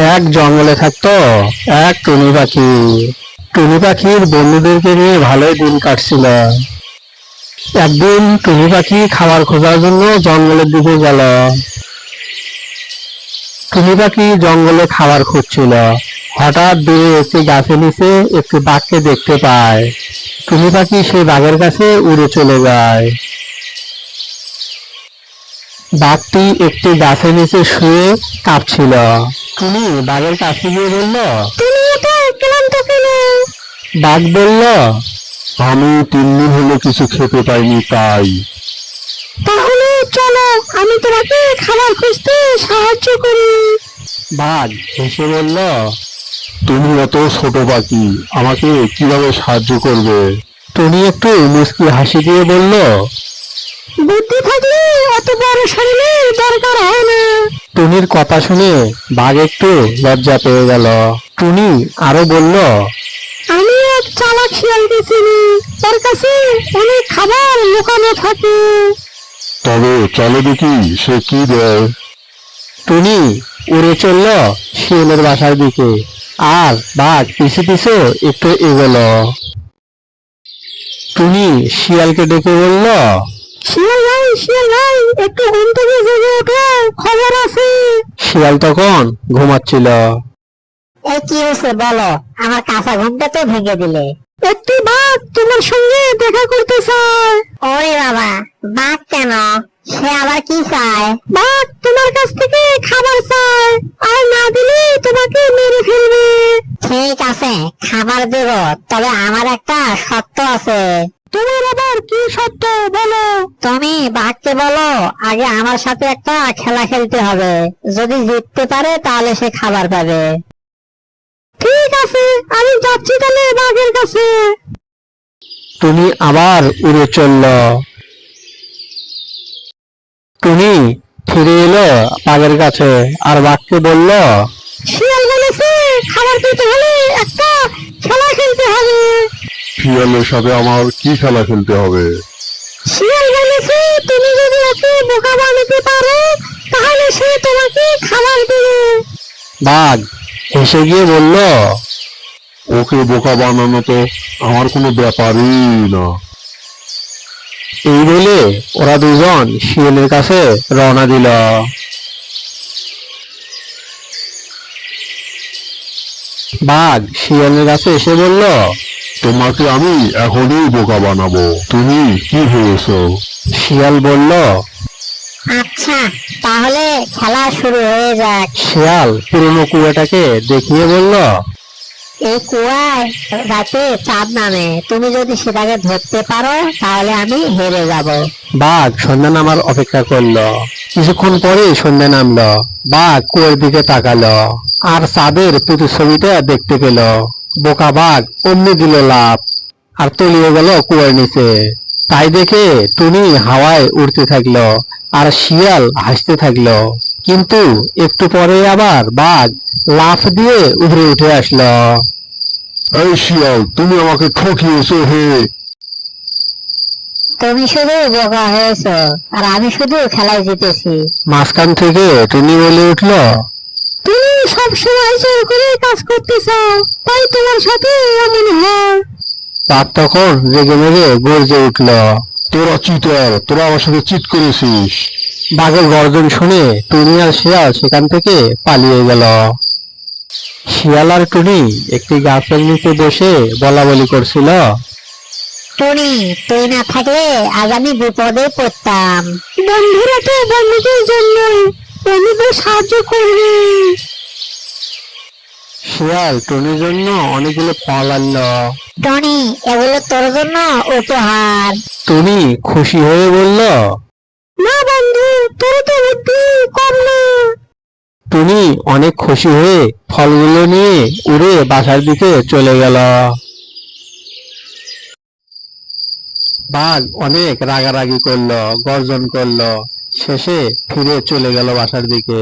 এক জঙ্গলে থাকতো এক টুনি পাখি। টুনি পাখির বন্ধুদেরকে নিয়ে ভালোই দিন কাটছিল। একদিন টুনি পাখি খাবার খোঁজার জন্য জঙ্গলের দিকে গেল। টুনি পাখি জঙ্গলে খাবার খুঁজছিল। হঠাৎ দূরে একটি গাছের নিচে একটি বাঘকে দেখতে পায়। টুনি পাখি সেই বাঘের কাছে উড়ে চলে যায়। বাঘটি একটি গাছের নিচে শুয়ে কাঁপছিল। টুনি বাঘের কাছে গিয়ে বলল, তুমি এত ক্লান্ত কেন? বাঘ বলল, আমি 3 দিন হলো কিছু খেতে পাইনি তাই। তাহলে চলো, আমি তোমাকে খাবার খুঁজতে সাহায্য করি। বাঘ হেসে বলল, তুমি এত ছোট পাখি, আমাকে কিভাবে সাহায্য করবে? টুনি একটু মুচকি হাসি দিয়ে বলল, বুদ্ধি থাকলে এত বড় শরীরের দরকার হয় না। টুনির কথা শুনে বাঘ একটু লজ্জা পেয়ে গেল। টুনি আরো বলল, আমি এক চালাক শিয়ালকে চিনি, তার কাছে অনেক খাবার লুকানো থাকে। তবে চলো দেখি সে কি দেয়। টুনি উড়ে চলল শিয়ালের বাসার দিকে, আর বাঘ পিছু পিছু একটু এগোলো। টুনি শিয়ালকে ডেকে বলল, শিয়াল ভাই, একটু ঘুম থেকে জেগে ওঠো, খবর আছে। শিয়াল তখন ঘুমাচ্ছিল। এই কি হয়েছে বলো, আমার কাঁচা ঘুমটা তো ভেঙে দিলে। একটি বাঘ তোমার সঙ্গে দেখা করতে চায়। ওরে বাবা, বাঘ কেন? সে আবার কি চায়? বাঘ তোমার কাছ থেকে খাবার চায়, আর না দিলে তোমাকে মেরে ফেলবে। ঠিক আছে, খাবার দেব, তবে আমার একটা শর্ত আছে। তোমার আবার কি শর্ত বলো? তুমি বাঘকে বলো আগে আমার সাথে একটা খেলা খেলতে হবে, যদি জিততে পারে তাহলে সে খাবার পাবে। ঠিক আছে, আমি যাচ্ছি তাহলে বাঘের কাছে। টুনি আবার উড়ে চলল। টুনি ফিরে এলো বাঘের কাছে, আর বাঘকে বলল, শিয়াল বলেছে খাবার পেতে হলে একটা খেলা খেলতে হবে। শিয়ালের সাথে আমার কি খেলা খেলতে হবে? শিয়াল বলেছে তুমি যদি ওকে বোকা বানাতে পারো তাহলে সে তোমাকে খাবার দেবে। বাঘ হেসে গিয়ে বলল, ওকে বোকা বানানো তো আমার কোনো ব্যাপারই না। এই বলে ওরা দুজন শিয়ালের কাছে রওনা দিল। বাঘ শিয়ালের কাছে এসে বলল, তোমাকে আমি এখনই বোকা বানাবো, তুমি কি ভেবেছো? শিয়াল বলল, আচ্ছা, তাহলে খেলা শুরু হয়ে যাক। শিয়াল পুরনো কুয়াটাকে দেখিয়ে বলল, এই কুয়ায় রাতে চাঁদ নামে, তুমি যদি সেটাকে ধরতে পারো তাহলে আমি হেরে যাব। বাঘ সন্ধ্যা নামার অপেক্ষা করলো। কিছুক্ষণ পরে সন্ধ্যা নামলো। বাঘ কুয়োর দিকে তাকালো, আর চাঁদের প্রতিচ্ছবিটা দেখতে পেল। বোকা বাঘ অমনি দিল লাফ, আর তলিয়ে গেল কুয়োর নিচে। তাই দেখে টুনি হাওয়ায় উড়তে থাকলো, আর শিয়াল হাসতে থাকলো। কিন্তু একটু পরে আবার বাঘ লাফ দিয়ে উপরে উঠে আসলো। এই শিয়াল, তুমি আমাকে ঠকিয়েছো হে। তুমি শুধু বোকা হয়েছো, আর আমি শুধু খেলায় জিতেছি। মাঝখান থেকে টুনি বলে উঠলো, তুমি সবসময় জোর করে কাজ করতে চাও, তাই তোমার সাথে এমন হয়। বাঘ তখন রেগে মেগে গর্জে উঠল। তোরা চিটার, তোরা আমার সাথে চিট করেছিস। বাঘের গর্জন শুনে টুনি আর শিয়াল সেখান থেকে পালিয়ে গেল। শিয়াল আর টুনি একটি গাছের নিচে বসে বলা বলি করছিল, টুনি, তুই না থাকলে আজ আমি বিপদে পড়তাম। বন্ধুরা তো বন্ধুদের জন্য, বন্ধুদের সাহায্য করবে। শিয়াল টুনির জন্য অনেকগুলো ফল আনলো। টনি, এগুলো তোর জন্য উপহার। টুনি খুশি হয়ে বলল, না বন্ধু, তোর তো বুদ্ধি কম না। টুনি অনেক খুশি হয়ে ফলগুলো নিয়ে উড়ে বাসার দিকে চলে গেল। বাঘ অনেক রাগারাগি করলো, গর্জন করলো, শেষে ফিরে চলে গেল বাসার দিকে।